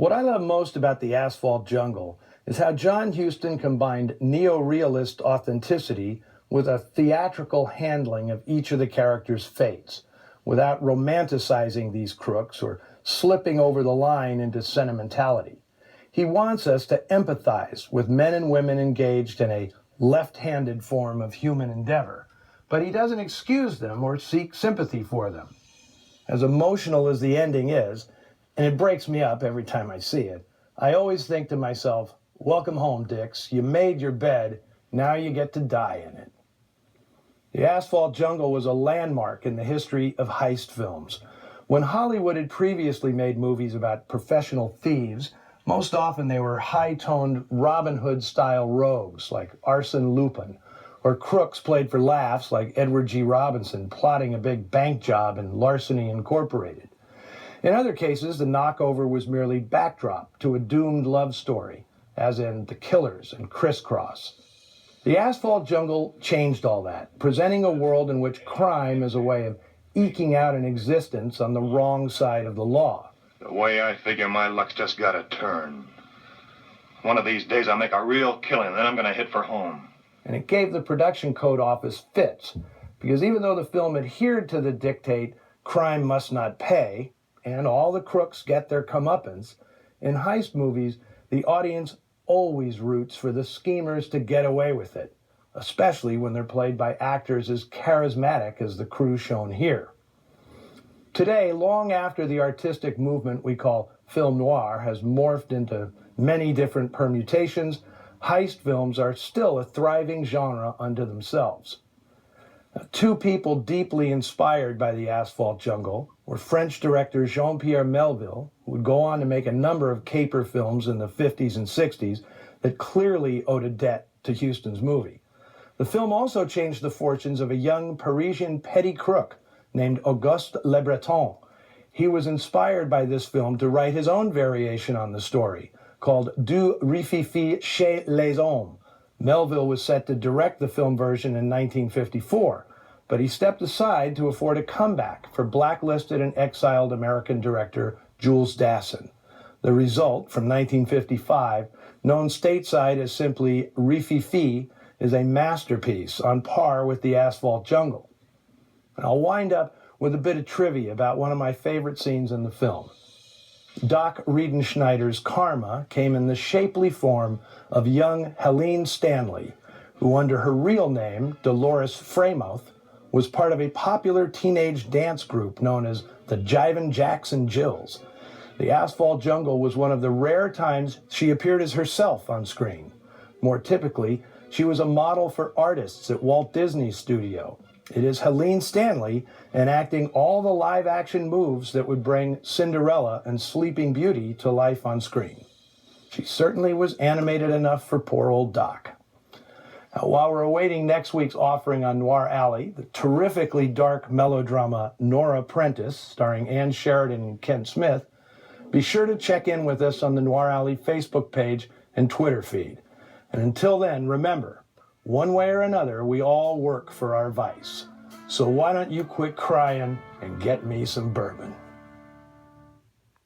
What I love most about The Asphalt Jungle is how John Huston combined neo-realist authenticity with a theatrical handling of each of the characters' fates, without romanticizing these crooks or slipping over the line into sentimentality. He wants us to empathize with men and women engaged in a left-handed form of human endeavor, but he doesn't excuse them or seek sympathy for them. As emotional as the ending is, and it breaks me up every time I see it, I always think to myself, welcome home, Dix. You made your bed. Now you get to die in it. The Asphalt Jungle was a landmark in the history of heist films. When Hollywood had previously made movies about professional thieves, most often they were high-toned Robin Hood-style rogues like Arsène Lupin, or crooks played for laughs like Edward G. Robinson plotting a big bank job in Larceny Incorporated. In other cases, the knockover was merely backdrop to a doomed love story, as in The Killers and Crisscross. The Asphalt Jungle changed all that, presenting a world in which crime is a way of eking out an existence on the wrong side of the law. The way I figure, my luck's just got to turn. One of these days I'll make a real killing, then I'm going to hit for home. And it gave the production code office fits, because even though the film adhered to the dictate, crime must not pay, and all the crooks get their comeuppance, in heist movies, the audience always roots for the schemers to get away with it, especially when they're played by actors as charismatic as the crew shown here. Today, long after the artistic movement we call film noir has morphed into many different permutations, heist films are still a thriving genre unto themselves. Two people deeply inspired by The Asphalt Jungle were French director Jean-Pierre Melville, who would go on to make a number of caper films in the 50s and 60s that clearly owed a debt to Huston's movie. The film also changed the fortunes of a young Parisian petty crook named Auguste Le Breton. He was inspired by this film to write his own variation on the story, called Du Rififi chez les Hommes. Melville was set to direct the film version in 1954, but he stepped aside to afford a comeback for blacklisted and exiled American director Jules Dassin. The result, from 1955, known stateside as simply Rififi, is a masterpiece on par with The Asphalt Jungle. And I'll wind up with a bit of trivia about one of my favorite scenes in the film. Doc Riedenschneider's karma came in the shapely form of young Helene Stanley, who under her real name, Dolores Freymouth, was part of a popular teenage dance group known as the Jivin' Jacks and Jills. The Asphalt Jungle was one of the rare times she appeared as herself on screen. More typically, she was a model for artists at Walt Disney's studio. It is Helene Stanley enacting all the live-action moves that would bring Cinderella and Sleeping Beauty to life on screen. She certainly was animated enough for poor old Doc. Now, while we're awaiting next week's offering on Noir Alley, the terrifically dark melodrama Nora Prentice, starring Ann Sheridan and Kent Smith, be sure to check in with us on the Noir Alley Facebook page and Twitter feed. And until then, remember, one way or another, we all work for our vice. So why don't you quit crying and get me some bourbon?